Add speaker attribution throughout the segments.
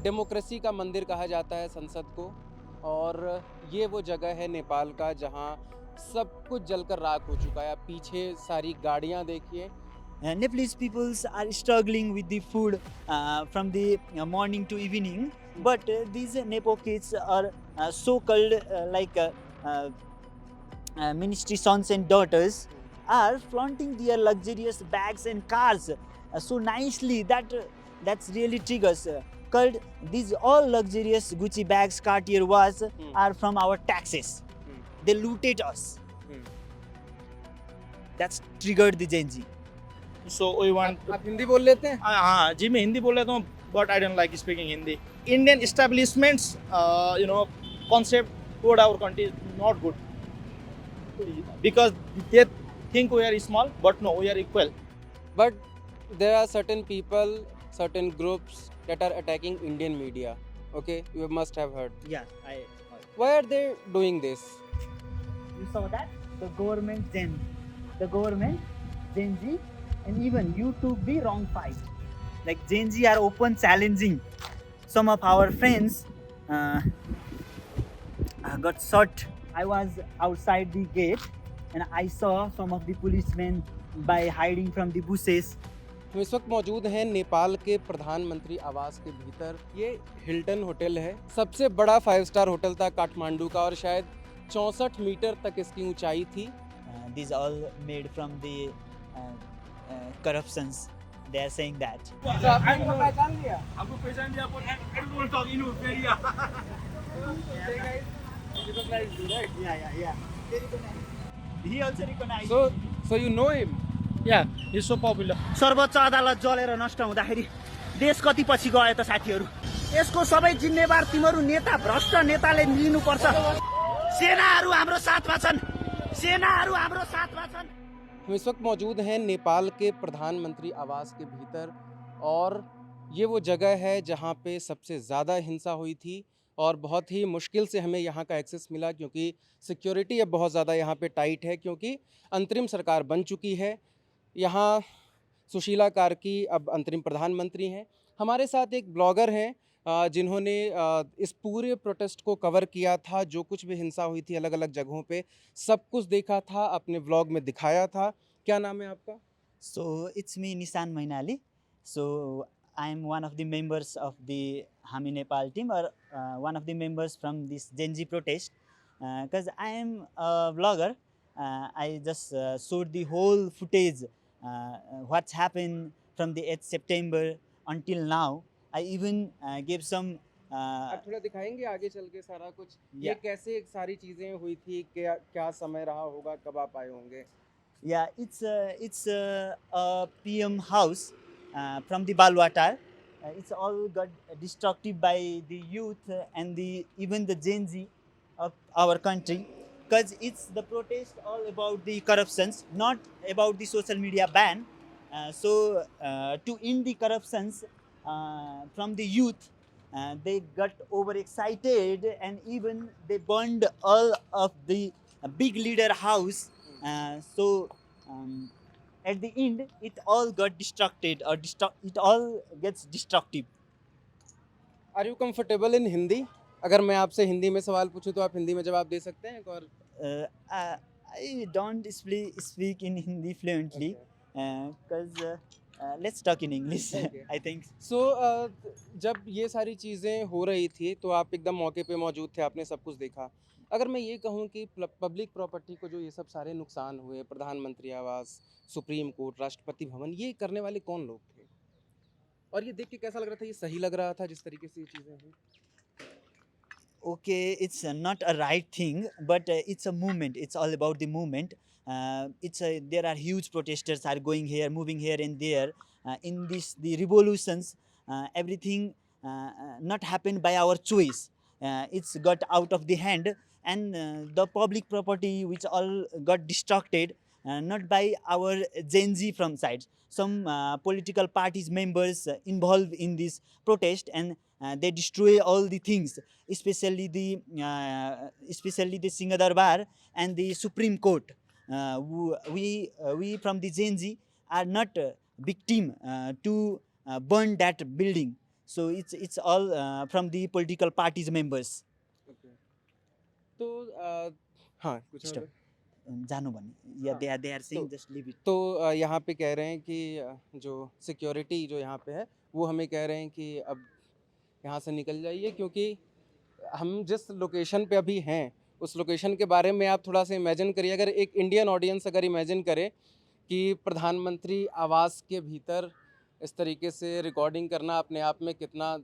Speaker 1: Democracy का मंदिर कहा जाता है संसद को। और ये वो जगह है नेपाल का जहाँ सब कुछ जलकर राख हो चुका है। आप पीछे सारी गाड़ियाँ देखिए।
Speaker 2: Nepalese peoples are struggling with the food from the morning to evening, but these Nepo kids are so-called uh, ministry sons and daughters are flaunting their luxurious bags and cars so nicely that that's really triggers. Called these all luxurious Gucci bags, Cartier watches are from our taxes. They looted us. That's triggered the Gen Z.
Speaker 3: So we want
Speaker 1: आप हिंदी बोल लेते हैं?
Speaker 3: हाँ जी, मैं हिंदी बोल लेता हूँ, but I don't like speaking Hindi. Indian establishments, concept toward our country is not good because they think we are small, but no, we are equal.
Speaker 1: But there are certain people, certain groups that are attacking Indian media. Okay, you must have heard.
Speaker 2: Yeah,
Speaker 1: Why are they doing this?
Speaker 2: you saw that the government Gen Z, and even you took the wrong fight. Like Gen Z are open challenging. Some of our friends got shot. I was outside the gate and I saw some of the policemen by hiding from the bushes.
Speaker 1: हम इस वक्त मौजूद हैं नेपाल के प्रधानमंत्री आवास के भीतर। ये हिल्टन होटल है, सबसे बड़ा 5 स्टार होटल था काठमांडू का और शायद 64 मीटर तक इसकी ऊंचाई थी।
Speaker 2: These all made from the corruptions. They are saying that.
Speaker 1: आपने इनको पहचान लिया?
Speaker 3: आपको पहचान लिया, but I don't want to talk in your area.
Speaker 2: Yeah. He also recognized.
Speaker 1: So you know him?
Speaker 3: Yeah, he's so popular.
Speaker 4: सर्वोच्च अदालत जलेर नष्ट हुँदाखेरि देश कति पछि गयो त साथीहरू। यसको सबै जिम्मेवार तिमीहरू नेता भ्रष्ट नेताले लिनुपर्छ। सेनाहरू हाम्रो साथमा छन्।
Speaker 1: हम इस वक्त मौजूद हैं नेपाल के प्रधानमंत्री आवास के भीतर और ये वो जगह है जहाँ पे सबसे ज़्यादा हिंसा हुई थी और बहुत ही मुश्किल से हमें यहाँ का एक्सेस मिला क्योंकि सिक्योरिटी अब बहुत ज़्यादा यहाँ पे टाइट है क्योंकि अंतरिम सरकार बन चुकी है। यहाँ सुशीला कार्की अब अंतरिम प्रधानमंत्री हैं। हमारे साथ एक ब्लॉगर हैं जिन्होंने इस पूरे प्रोटेस्ट को कवर किया था। जो कुछ भी हिंसा हुई थी अलग अलग जगहों पे सब कुछ देखा था, अपने व्लॉग में दिखाया था। क्या नाम है आपका?
Speaker 2: So it's me, Nissan Mainali. So I'm one of the members of the Hami Nepal team, or one of the members from this Gen Z protest. Because I am a vlogger, I just showed the whole footage, what's happened from the 8th September until now. I even gave some.
Speaker 1: आप थोड़ा दिखाएंगे आगे चल के सारा कुछ ये
Speaker 2: Yeah.
Speaker 1: कैसे सारी चीज़ें हुई थी, क्या क्या समय रहा होगा, कब आप आए होंगे?
Speaker 2: Yeah, it's a PM house from the Balwatar. It's all got destructive by the youth and the even the Gen Z of our country, because it's the protest all about the corruptions, not about the social media ban. To end the corruptions from the youth, they got overexcited and even they burned all of the big leader house. At the end, it all got destructed or it all gets destructive.
Speaker 1: Are you comfortable in Hindi? अगर मैं आपसे हिंदी में सवाल पूछूं तो आप हिंदी में जवाब दे सकते हैं? एक और
Speaker 2: I don't speak in Hindi fluently, because let's talk in English.
Speaker 1: Okay.
Speaker 2: I think.
Speaker 1: सो जब ये सारी चीज़ें हो रही थी तो आप एकदम मौके पे मौजूद थे, आपने सब कुछ देखा। अगर मैं ये कहूँ कि पब्लिक प्रॉपर्टी को जो ये सब सारे नुकसान हुए, प्रधानमंत्री आवास, सुप्रीम कोर्ट, राष्ट्रपति भवन, ये करने वाले कौन लोग थे? और ये देख के कैसा लग रहा था? ये सही लग रहा था जिस तरीके से ये चीज़ें हुई?
Speaker 2: Okay, it's not a right thing, but it's a movement. It's all about the movement. There are huge protesters are going here, moving here and there. In the revolutions, everything not happened by our choice. It's got out of the hand, and the public property which all got destructed, not by our Gen Z from sides. Some political parties members involved in this protest, and they destroy all the things, especially the Singha Darbar and the Supreme Court. We from the Gen Z are not victim to burn that building. So it's all from the political parties members.
Speaker 1: Okay. तो हाँ कुछ और?
Speaker 2: Stop. जानु भन्ने या they are saying
Speaker 1: तो-
Speaker 2: just leave it.
Speaker 1: तो यहाँ पे कह रहे हैं कि जो सिक्योरिटी जो यहाँ पे है वो हमें कह रहे हैं कि अब यहाँ से निकल जाइए, क्योंकि हम जिस लोकेशन पे अभी हैं उस लोकेशन के बारे में आप थोड़ा सा इमेजिन करिए। अगर एक इंडियन ऑडियंस अगर इमेजिन करे कि प्रधानमंत्री आवास के भीतर इस तरीके से रिकॉर्डिंग करना अपने आप में कितना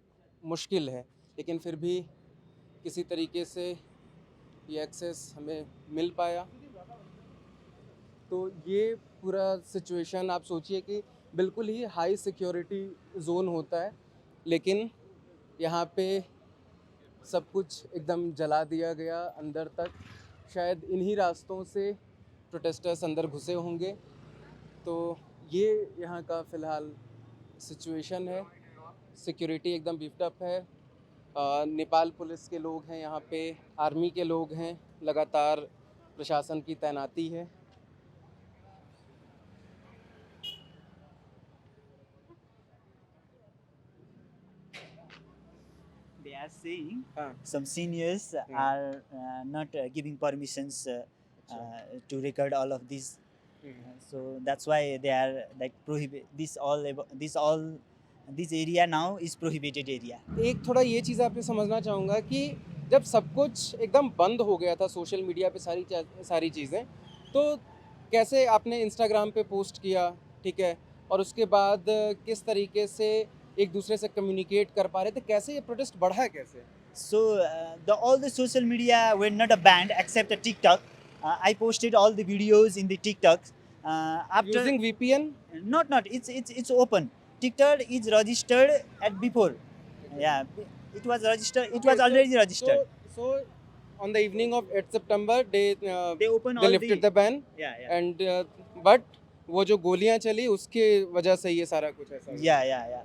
Speaker 1: मुश्किल है, लेकिन फिर भी किसी तरीके से ये एक्सेस हमें मिल पाया। तो ये पूरा सिचुएशन आप सोचिए कि बिल्कुल ही हाई सिक्योरिटी जोन होता है, लेकिन यहाँ पे सब कुछ एकदम जला दिया गया अंदर तक। शायद इन्हीं रास्तों से प्रोटेस्टर्स अंदर घुसे होंगे। तो ये यहाँ का फ़िलहाल सिचुएशन है। सिक्योरिटी एकदम बीफ्ड अप है। नेपाल पुलिस के लोग हैं यहाँ पे, आर्मी के लोग हैं, लगातार प्रशासन की तैनाती है।
Speaker 2: They are saying
Speaker 1: हाँ
Speaker 2: some seniors are not giving permissions to record all of these. So that's why they are like prohibit this area now is prohibited area.
Speaker 1: एक थोड़ा ये चीज़ आपसे समझना चाहूँगा कि जब सब कुछ एकदम बंद हो गया था सोशल मीडिया पे सारी चीज़ें, तो कैसे आपने इंस्टाग्राम पे पोस्ट किया, ठीक है, और उसके बाद किस तरीके से एक दूसरे से कम्युनिकेट कर पा रहे थे, कैसे ये प्रोटेस्ट बढ़ा कैसे?
Speaker 2: So all the social media were not banned except TikTok. I posted all the videos in the TikTok. After
Speaker 1: using VPN?
Speaker 2: not it's open. TikTok is registered at before. Yeah, it was registered. It was already registered.
Speaker 1: So on the evening of 8 September they
Speaker 2: They open all
Speaker 1: lifted the ban
Speaker 2: yeah.
Speaker 1: and but वो जो गोलियां चली उसके वजह से ये सारा कुछ ऐसा हुआ।
Speaker 2: Yeah.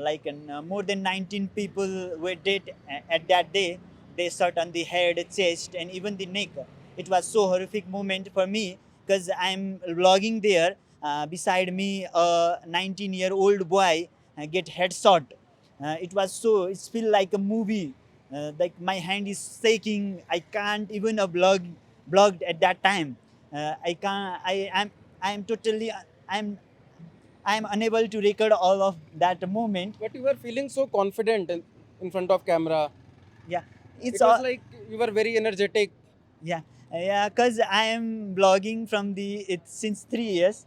Speaker 2: Like more than 19 people were dead at that day. They shot on the head, chest, and even the neck. It was so horrific moment for me because I'm vlogging there. Beside me, a 19-year-old boy get headshot. It was so. It feel like a movie. Like my hand is shaking. I can't even vlogged at that time. I can't. I am totally. I am unable to record all of that moment.
Speaker 1: But you were feeling so confident in front of camera.
Speaker 2: Yeah,
Speaker 1: It
Speaker 2: it's
Speaker 1: was
Speaker 2: all,
Speaker 1: like you were very energetic.
Speaker 2: yeah, because I am vlogging from since 3 years.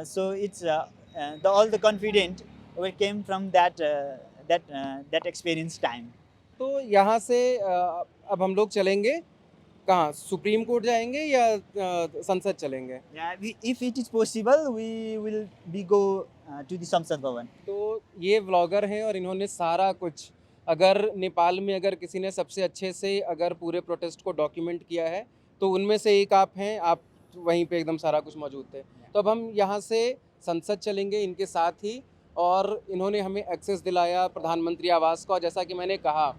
Speaker 2: So it's all the confident came from that experience time.
Speaker 1: तो यहाँ से अब हम लोग चलेंगे कहाँ? Supreme court जाएंगे या संसद चलेंगे?
Speaker 2: Yeah, if it is possible, we will go to the Samsad Bhavan.
Speaker 1: तो ये व्लॉगर हैं और इन्होंने सारा कुछ, अगर नेपाल में अगर किसी ने सबसे अच्छे से अगर पूरे प्रोटेस्ट को डॉक्यूमेंट किया है तो उनमें से एक आप हैं। आप वहीं पे एकदम सारा कुछ मौजूद थे। तो अब हम यहाँ से संसद चलेंगे इनके साथ ही, और इन्होंने हमें एक्सेस दिलाया प्रधानमंत्री आवास का। जैसा कि मैंने कहा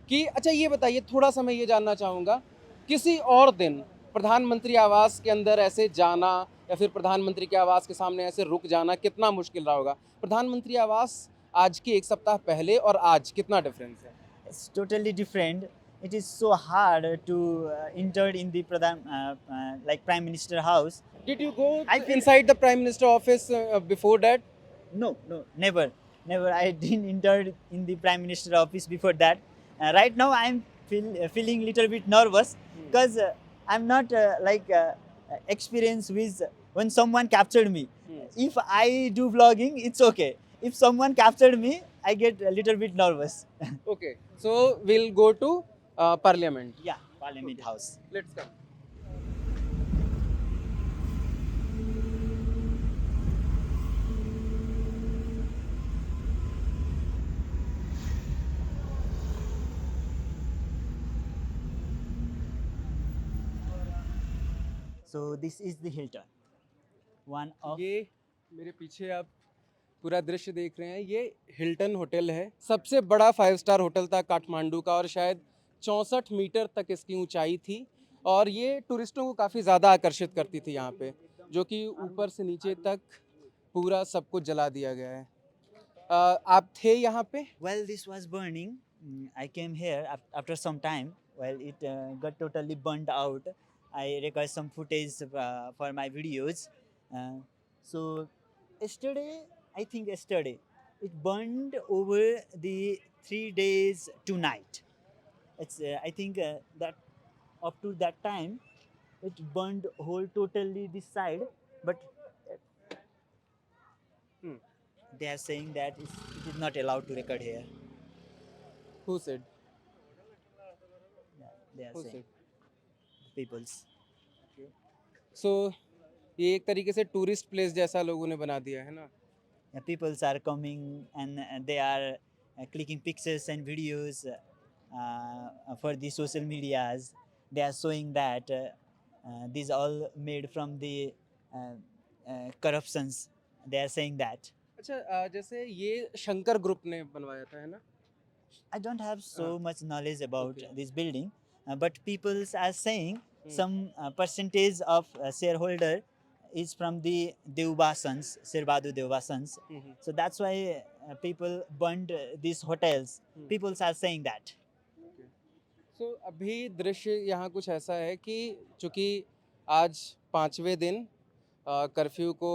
Speaker 1: कि अच्छा ये बताइए, थोड़ा सा मैं ये जानना चाहूँगा, किसी और दिन प्रधानमंत्री आवास के अंदर ऐसे जाना या फिर प्रधानमंत्री के आवास के सामने ऐसे रुक जाना कितना मुश्किल रहा होगा? प्रधानमंत्री आवास आज के एक सप्ताह पहले और आज कितना डिफरेंस है?
Speaker 2: It's totally different. It is so hard to enter in the like Prime Minister house.
Speaker 1: Did you go
Speaker 2: I feel-
Speaker 1: inside the Prime Minister office before that?
Speaker 2: No, never. I didn't enter in the Prime Minister office before that. Right now, I'm feeling little bit nervous because I'm not experienced with when someone captured me. If I do vlogging, it's okay. If someone captured me, I get a little bit nervous.
Speaker 1: Okay, so we'll go to Parliament.
Speaker 2: Yeah, Parliament House.
Speaker 1: Let's come.
Speaker 2: So this is the Hilton. One of
Speaker 1: ये मेरे पीछे आप पूरा दृश्य देख रहे हैं, ये हिल्टन होटल है। सबसे बड़ा 5 स्टार होटल था काठमांडू का और शायद 64 मीटर तक इसकी ऊंचाई थी, और ये टूरिस्टों को काफ़ी ज़्यादा आकर्षित करती थी यहाँ पे, जो कि ऊपर से नीचे तक पूरा सब कुछ जला दिया गया है। आप थे यहाँ पे?
Speaker 2: While this was burning, I came here after some time. While it got totally burned out, I recorded some footage for my videos. So yesterday, I think yesterday, it burned over the 3 days to night. It's I think that up to that time, it burned whole totally this side, but
Speaker 1: Hmm.
Speaker 2: they are saying that it is not allowed to record here.
Speaker 1: Who said?
Speaker 2: Yeah, they are
Speaker 1: Who
Speaker 2: saying
Speaker 1: said?
Speaker 2: peoples.
Speaker 1: So ये एक तरीके से tourist place जैसा लोगों ने बना दिया है ना?
Speaker 2: Peoples are coming and they are clicking pictures and videos for the social medias. They are showing that these all made from the corruptions. They are saying that.
Speaker 1: अच्छा, जैसे ये शंकर ग्रुप ने बनवाया था, है ना?
Speaker 2: I don't have so much knowledge about
Speaker 1: Okay.
Speaker 2: this building, but people are saying
Speaker 1: Hmm.
Speaker 2: some percentage of shareholder is from the Deubasans, Sirbadu Deubasans.
Speaker 1: Mhm.
Speaker 2: So that's why people burned these hotels.
Speaker 1: Hmm.
Speaker 2: People are saying that.
Speaker 1: सो अभी दृश्य यहाँ कुछ ऐसा है कि चूँकि आज 5वें दिन कर्फ्यू को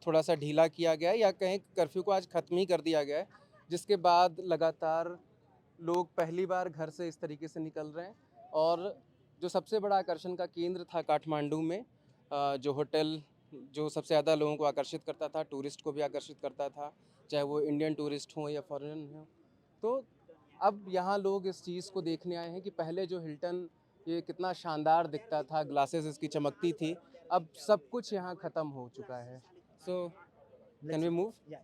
Speaker 1: थोड़ा सा ढीला किया गया है, या कहें कर्फ्यू को आज ख़त्म ही कर दिया गया है, जिसके बाद लगातार लोग पहली बार घर से इस तरीके से निकल रहे हैं। और जो सबसे बड़ा आकर्षण का केंद्र था काठमांडू में, जो होटल जो सबसे ज़्यादा लोगों को आकर्षित करता था, टूरिस्ट को भी आकर्षित करता था, चाहे वो इंडियन टूरिस्ट हों या फॉरेन हों, तो अब यहाँ लोग इस चीज़ को देखने आए हैं कि पहले जो हिल्टन ये कितना शानदार दिखता था, ग्लासेस इसकी चमकती थी, अब सब कुछ यहाँ ख़त्म हो चुका है। So can we move?
Speaker 2: Yeah.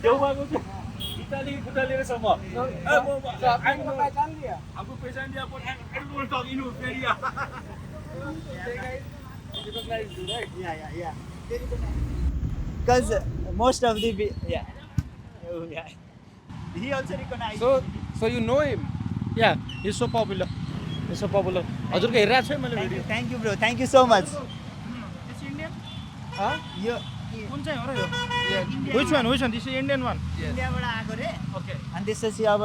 Speaker 3: देउबाको चाहिँ इटाली फुटालिएसम्म
Speaker 1: पहचान लिया?
Speaker 3: हमको पहचान दिया but I don't want to talk in area.
Speaker 2: Yeah. Because most of the yeah. Oh, yeah. He also recognized.
Speaker 1: So you know him?
Speaker 3: Yeah, he's so popular. He's so popular. हजुरको हेरिरहेको छु है मैले video.
Speaker 2: Thank you, bro. Thank you so much.
Speaker 3: This Indian?
Speaker 1: हाँ?
Speaker 2: You
Speaker 3: कुन चाहिँ हो र यो?
Speaker 1: Yeah.
Speaker 3: Which one? This is Indian one.
Speaker 2: इन्डियाबाट आएको रे
Speaker 3: Okay.
Speaker 2: अनि त्यसपछि अब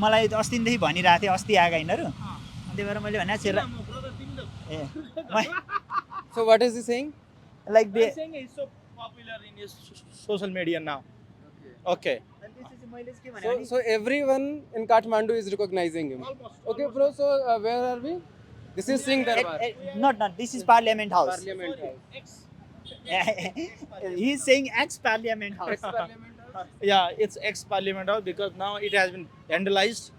Speaker 2: मलाई अस्तिदेखि भनिरहेको थिएँ अस्ति आएका यिनीहरू अनि त्यही भएर मैले भने छिर ए
Speaker 1: So what is he saying?
Speaker 2: Like they
Speaker 3: I'm saying he's so popular in his social media now. Okay.
Speaker 2: मैले चाहिँ के भने
Speaker 1: So everyone in Kathmandu is recognizing him.
Speaker 3: Almost.
Speaker 1: Okay, bro. So where are we? This is Singh Darbar.
Speaker 2: not this is Parliament House.
Speaker 1: Parliament House.
Speaker 3: Ex.
Speaker 2: He is saying ex-Parliament House.
Speaker 1: Ex-Parliament House.
Speaker 3: Yeah, it's ex-parliament house because now it has been vandalized.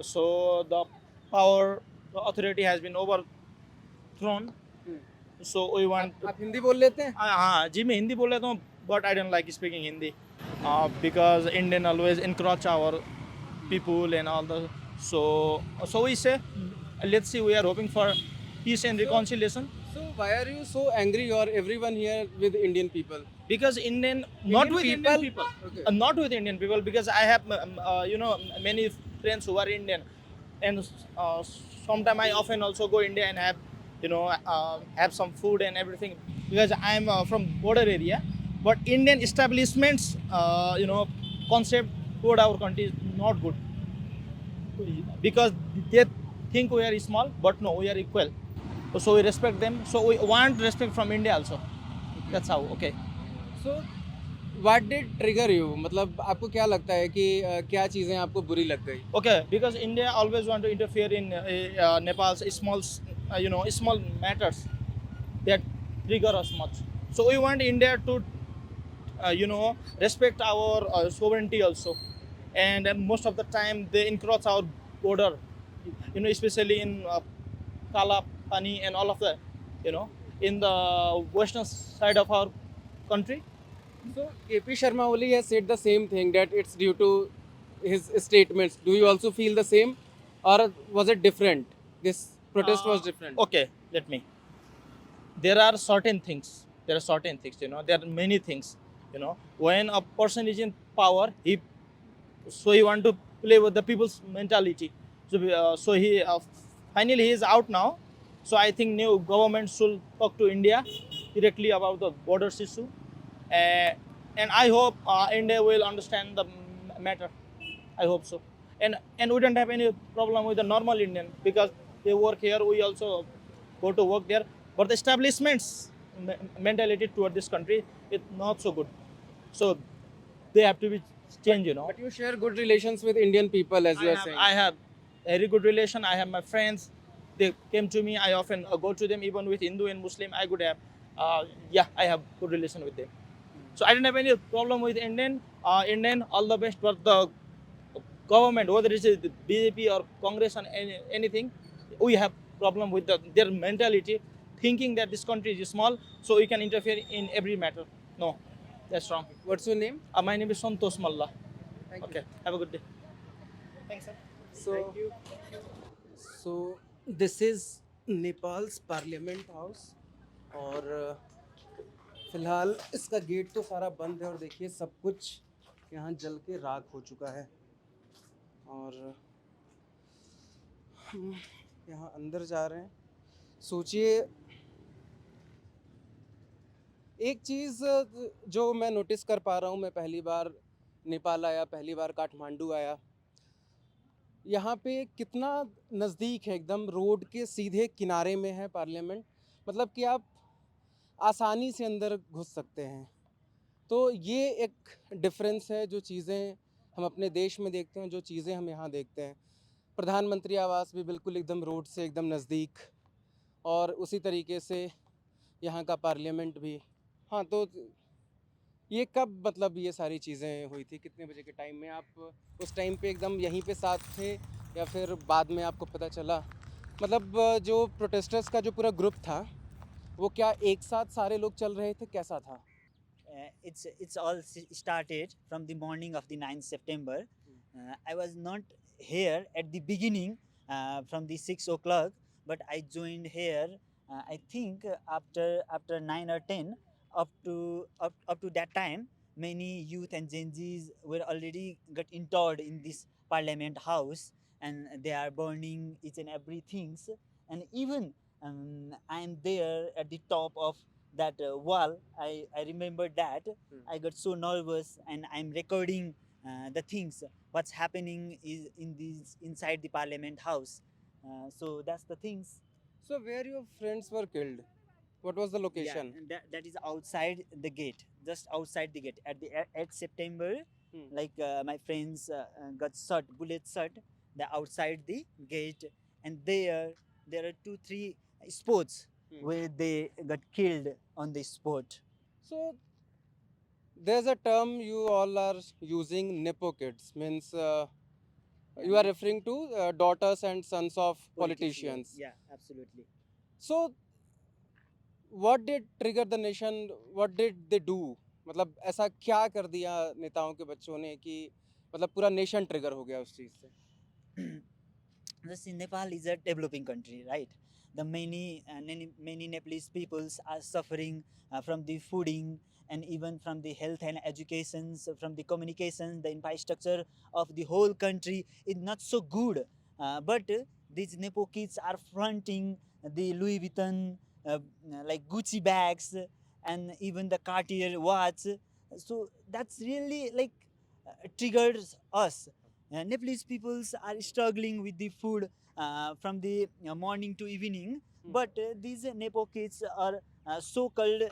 Speaker 3: So the power, the authority has been overthrown. So we want.
Speaker 1: आप हिंदी बोल लेते हैं?
Speaker 3: हाँ जी मैं हिंदी बोल लेता हूँ but I don't like speaking Hindi because Indian always encroach our people and all the so we say let's see, we are hoping for peace and reconciliation
Speaker 1: So why are you so angry, or everyone here with Indian people?
Speaker 3: because not with Indian people
Speaker 1: Okay.
Speaker 3: not with Indian people because I have many friends who are Indian and sometime I often also go India and have have some food and everything because I am from border area. But Indian establishments, concept toward our country is not good because they think we are small, but no, we are equal. So we respect them. So we want respect from India also. That's how. Okay.
Speaker 1: So what did trigger you? मतलब आपको क्या लगता है कि क्या चीज़ें आपको बुरी लग गई?
Speaker 3: Okay, because India always want to interfere in Nepal's small matters that trigger us much. So we want India to, respect our sovereignty also. And most of the time they encroach our border, especially in Kala, Pani and all of that, in the western side of our country.
Speaker 1: So KP Sharma Oli has said the same thing, that it's due to his statements. Do you also feel the same, or was it different? This protest was different.
Speaker 3: Okay, let me. There are certain things. There are many things. When a person is in power, he so he want to play with the people's mentality. So he finally he is out now. So I think new government should talk to India directly about the borders issue, uh, and I hope India will understand the matter. I hope so. And we don't have any problem with the normal Indian because they work here. We also go to work there. But the establishments mentality toward this country is not so good. So they have to be changed. You know.
Speaker 1: But you share good relations with Indian people, as you are saying.
Speaker 3: I have very good relation. I have my friends. They came to me. I often go to them, even with Hindu and Muslim. I could have, yeah, I have good relation with them. So I don't have any problem with Indian. Indian, all the best. But the government, whether it's the BJP or Congress or anything, we have problem with their mentality, thinking that this country is small, so we can interfere in every matter. No, that's wrong.
Speaker 1: What's your name?
Speaker 3: My name is Santosh Malla.
Speaker 1: Thank
Speaker 3: Okay, have a good day. Thanks, sir.
Speaker 1: So, so this is Nepals parliament house और फिलहाल इसका gate तो सारा बंद है और देखिए सब कुछ यहाँ जल के राख हो चुका है और हम यहाँ अंदर जा रहे हैं। सोचिए एक चीज़ जो मैं नोटिस कर पा रहा हूँ, मैं पहली बार नेपाल आया, पहली बार काठमांडू आया, यहाँ पे कितना नज़दीक है, एकदम रोड के सीधे किनारे में है पार्लियामेंट, मतलब कि आप आसानी से अंदर घुस सकते हैं। तो ये एक डिफरेंस है, जो चीज़ें हम अपने देश में देखते हैं, जो चीज़ें हम यहाँ देखते हैं। प्रधानमंत्री आवास भी बिल्कुल एकदम रोड से एकदम नज़दीक और उसी तरीके से यहाँ का पार्लियामेंट भी। हाँ, तो ये कब मतलब ये सारी चीज़ें हुई थी, कितने बजे के टाइम में? आप उस टाइम पे एकदम यहीं पे साथ थे या फिर बाद में आपको पता चला? मतलब जो प्रोटेस्टर्स का जो पूरा ग्रुप था वो क्या एक साथ सारे लोग चल रहे थे, कैसा था?
Speaker 2: It's all started from the morning of the 9th September. I was not here at the beginning from the 6 o'clock, but I joined here. I think after 9 or 10, up to that time, many youth and Gen Zs were already got interred in this Parliament House, and they are burning each and every things. And even I am there at the top of that wall. I remember that I got so nervous, and I'm recording the things what's happening is in this inside the Parliament House. So that's the things.
Speaker 1: So where your friends were killed? What was the location?
Speaker 2: Yeah, and that is outside the gate, just outside the gate at the 8th September. Like my friends got shot, bullet shot, the outside the gate, and there are 2-3 spots where they got killed on the spot.
Speaker 1: So there's a term you all are using, nepo kids, means you are referring to daughters and sons of politicians.
Speaker 2: Yeah, absolutely.
Speaker 1: So what did trigger the nation? What did they do? मतलब ऐसा क्या कर दिया नेताओं के बच्चों ने कि मतलब पूरा नेशन ट्रिगर हो गया उस चीज़ से?
Speaker 2: Just Nepal is a developing country, right? The many Nepalese peoples are suffering from the fooding and even from the health and educations, from the communications, the infrastructure of the whole country is not so good. But these Nepo kids are fronting the Louis Vuitton, like Gucci bags, and even the Cartier watch. So that's really like triggers us. Nepalese peoples are struggling with the food from the morning to evening, but these Nepo kids are so-called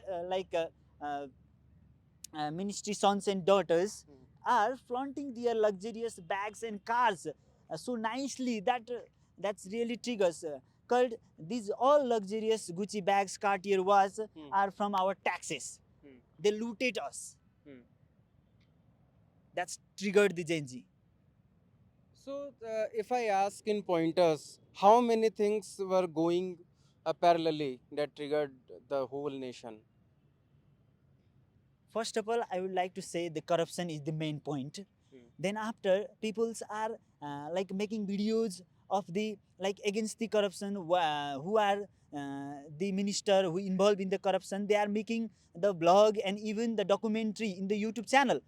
Speaker 2: ministry sons and daughters are flaunting their luxurious bags and cars so nicely that that's really triggers. Called these all luxurious Gucci bags, Cartier watch are from our taxes. They looted us. That's triggered the Gen Z.
Speaker 1: So if I ask in pointers, how many things were going parallelly that triggered the whole nation?
Speaker 2: First of all, I would like to say the corruption is the main point. Then after, peoples are like making videos of the like against the corruption, who are the minister who involved in the corruption. They are making the blog and even the documentary in the YouTube channel.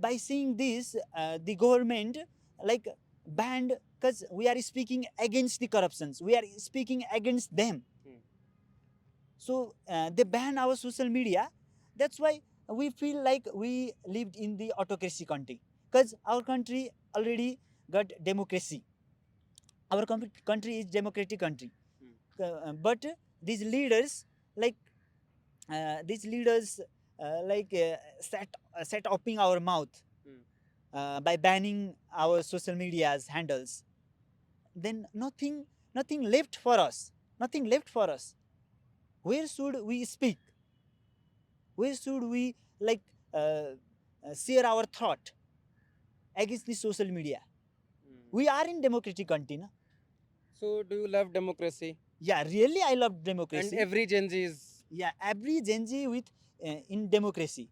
Speaker 2: by seeing this, the government like banned, because we are speaking against the corruptions, we are speaking against them. So they ban our social media. That's why we feel like we lived in the autocracy country, because our country already got democracy. Our country is democratic country. But these leaders like set opening our mouth by banning our social media's handles. Then nothing left for us. Nothing left for us. Where should we speak? Where should we like share our thought against the social media? We are in democratic country, na?
Speaker 1: So do you love democracy?
Speaker 2: Yeah, really, I love
Speaker 1: And
Speaker 2: democracy.
Speaker 1: every Gen Z is.
Speaker 2: Yeah, every Gen Z with in democracy.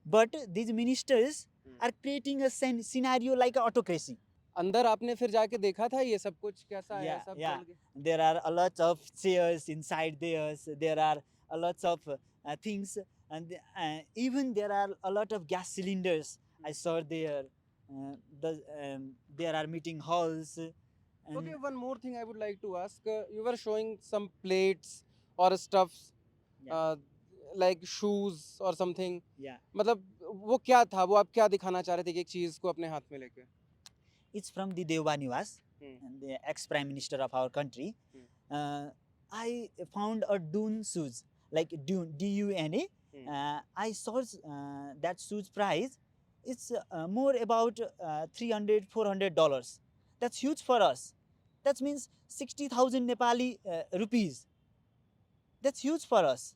Speaker 2: But these ministers are creating a scenario like autocracy.
Speaker 1: अंदर आपने फिर जाके देखा था ये सब कुछ कैसा है
Speaker 2: Yeah,
Speaker 1: सब
Speaker 2: yeah.
Speaker 1: खोल के?
Speaker 2: There are a lot of chairs inside theirs. There are a lot of things, and even there are a lot of gas cylinders. I saw there. There are meeting halls. And
Speaker 1: Okay, one more thing I would like to ask. You were showing some plates or stuffs,
Speaker 2: Yeah.
Speaker 1: like shoes or something.
Speaker 2: yeah,
Speaker 1: मतलब वो क्या था? वो आप क्या दिखाना चाह रहे थे कि एक चीज को अपने हाथ में लेके?
Speaker 2: it's from the Deva Niwas,
Speaker 1: Hmm.
Speaker 2: the ex-prime minister of our country. I found a Dune shoes, like Dune, D-U-N-A. I saw that shoes price. It's more about $300-400. That's huge for us. That means 60,000 Nepali rupees. That's huge for us,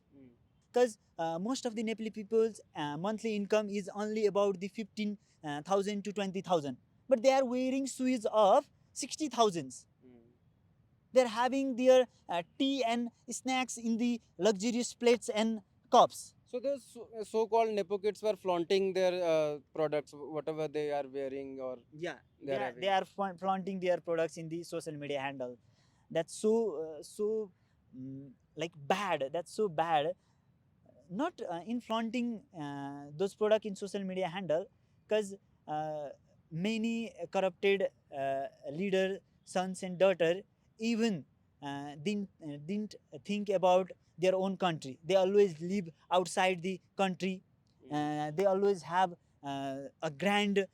Speaker 2: because most of the Nepali people's monthly income is only about the 15,000 to 20,000. But they are wearing shoes of 60,000s. They're having their tea and snacks in the luxurious plates and cups.
Speaker 1: So those so-called nepo kids were flaunting their products, whatever they are wearing, or
Speaker 2: Yeah,
Speaker 1: They are having-
Speaker 2: they are flaunting their products in the social media handle. That's so like bad. That's so bad. Not in flaunting those products in social media handle, because many corrupted leader sons and daughter even didn't think about their own country. They always live outside the country. They always have a grand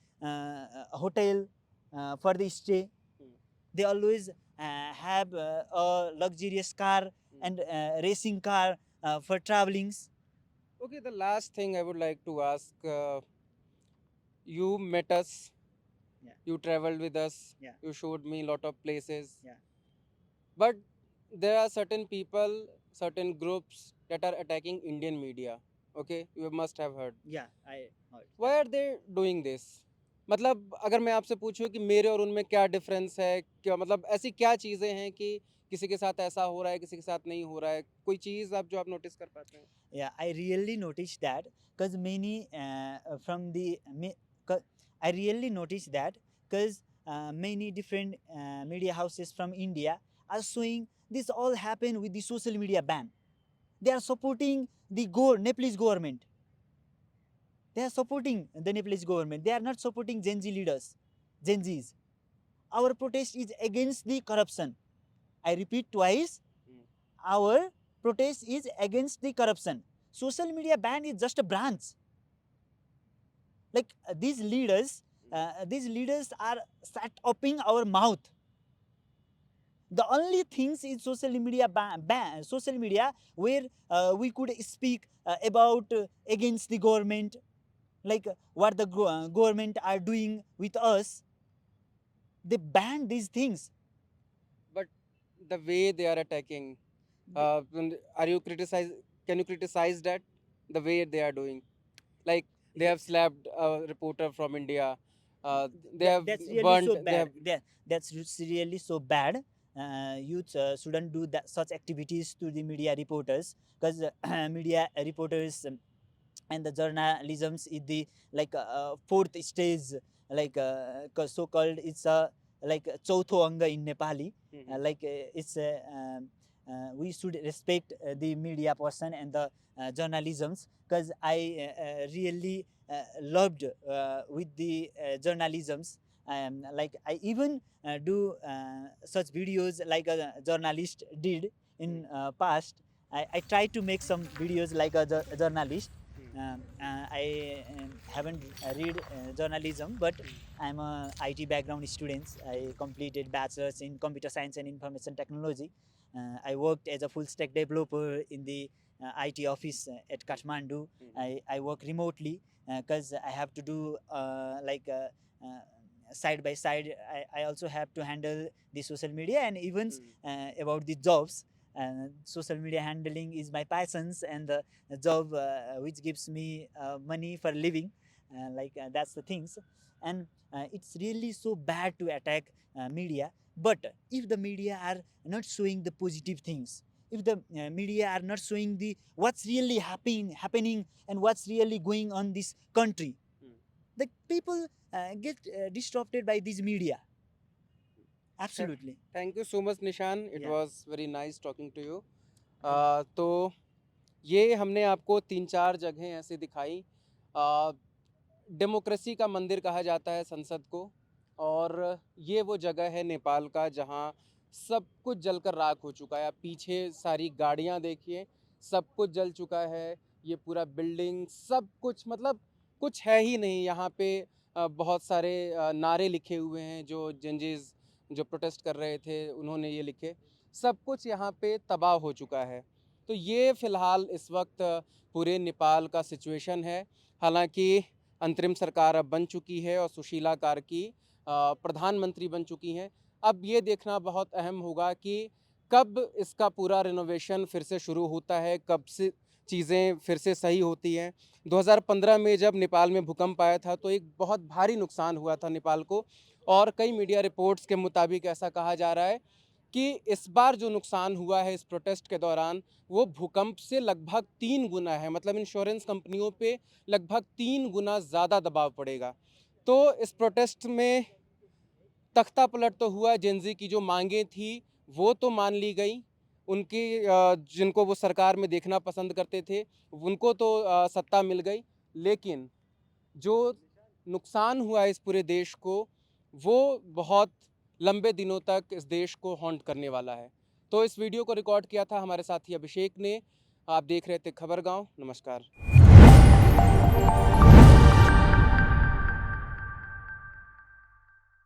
Speaker 2: hotel for the stay. They always have a luxurious car and racing car for travelings.
Speaker 1: Okay, the last thing I would like to ask, you met us,
Speaker 2: Yeah.
Speaker 1: you traveled with us,
Speaker 2: Yeah.
Speaker 1: you showed me a lot of places.
Speaker 2: Yeah.
Speaker 1: But there are certain people, certain groups that are attacking Indian media. Okay, you must have heard.
Speaker 2: Yeah, I heard.
Speaker 1: Why are they doing this? मतलब अगर मैं आपसे पूछूं कि मेरे और उनमें क्या डिफरेंस है, क्या मतलब ऐसी क्या चीज़ें हैं कि किसी के साथ ऐसा हो रहा है, किसी के साथ नहीं हो रहा है, कोई चीज़ आप जो आप नोटिस कर पाते हैं?
Speaker 2: Yeah, I really noticed that, because many I really noticed that because many different media houses from India are showing this all happened with the social media ban. They are supporting the Nepalese government. They are supporting the Nepalese government. They are not supporting Gen Z leaders, Gen Zs. Our protest is against the corruption. I repeat twice. Our protest is against the corruption. Social media ban is just a branch. Like these leaders are set upping our mouth. The only things in social media social media where we could speak about against the government, like what the government are doing with us. They ban these things.
Speaker 1: But the way they are attacking, are you criticize? Can you criticize that the way they are doing? Like they have slapped a reporter from India. They have
Speaker 2: That's really
Speaker 1: burnt.
Speaker 2: so
Speaker 1: They
Speaker 2: bad.
Speaker 1: have,
Speaker 2: That's really so bad. Youth shouldn't do that such activities to the media reporters, because media reporters and the journalisms is the like fourth stage, like so called, it's a like chautho anga in Nepali. Like it's we should respect the media person and the journalisms, because I really loved with the journalisms. Like I even do such videos like a journalist did in past. I try to make some videos like a journalist. I haven't read journalism, but I'm a IT background student. I completed bachelor's in computer science and information technology. I worked as a full stack developer in the IT office at Kathmandu. I work remotely because I have to do side by side. I also have to handle the social media and events about the jobs. Social media handling is my passions and the job which gives me money for living. That's the things, and it's really so bad to attack media. But if the media are not showing the positive things, if the media are not showing the what's really happening and what's really going on this country, the people get disrupted by this media. Absolutely.
Speaker 1: Thank you so much Nishan, it
Speaker 2: Yeah.
Speaker 1: Was very nice talking to you. तो ये हमने आपको 3-4 जगहें ऐसी दिखाई। Democracy का मंदिर कहा जाता है संसद को, और ये वो जगह है नेपाल का जहाँ सब कुछ जलकर राख हो चुका है। आप पीछे सारी गाड़ियाँ देखिए, सब कुछ जल चुका है। ये पूरा बिल्डिंग सब कुछ, मतलब कुछ है ही नहीं यहाँ पे। बहुत सारे नारे लिखे हुए हैं, जो जंजीज जो प्रोटेस्ट कर रहे थे उन्होंने ये लिखे। सब कुछ यहाँ पे तबाह हो चुका है। तो ये फ़िलहाल इस वक्त पूरे नेपाल का सिचुएशन है। हालांकि अंतरिम सरकार अब बन चुकी है और सुशीला कार्की प्रधानमंत्री बन चुकी हैं। अब ये देखना बहुत अहम होगा कि कब इसका पूरा रिनोवेशन फिर से शुरू होता है, कब से चीज़ें फिर से सही होती हैं। 2015 में जब नेपाल में भूकंप आया था तो एक बहुत भारी नुकसान हुआ था नेपाल को, और कई मीडिया रिपोर्ट्स के मुताबिक ऐसा कहा जा रहा है कि इस बार जो नुकसान हुआ है इस प्रोटेस्ट के दौरान वो भूकंप से लगभग 3 गुना है। मतलब इंश्योरेंस कंपनियों पे लगभग 3 गुना ज़्यादा दबाव पड़ेगा। तो इस प्रोटेस्ट में तख्ता पलट तो हुआ, जेनजी की जो मांगें थी वो तो मान ली गई, उनकी जिनको वो सरकार में देखना पसंद करते थे उनको तो सत्ता मिल गई, लेकिन जो नुकसान हुआ इस पूरे देश को वो बहुत लंबे दिनों तक इस देश को हॉन्ट करने वाला है। तो इस वीडियो को रिकॉर्ड किया था हमारे साथी अभिषेक ने। आप देख रहे थे खबर गांव। नमस्कार।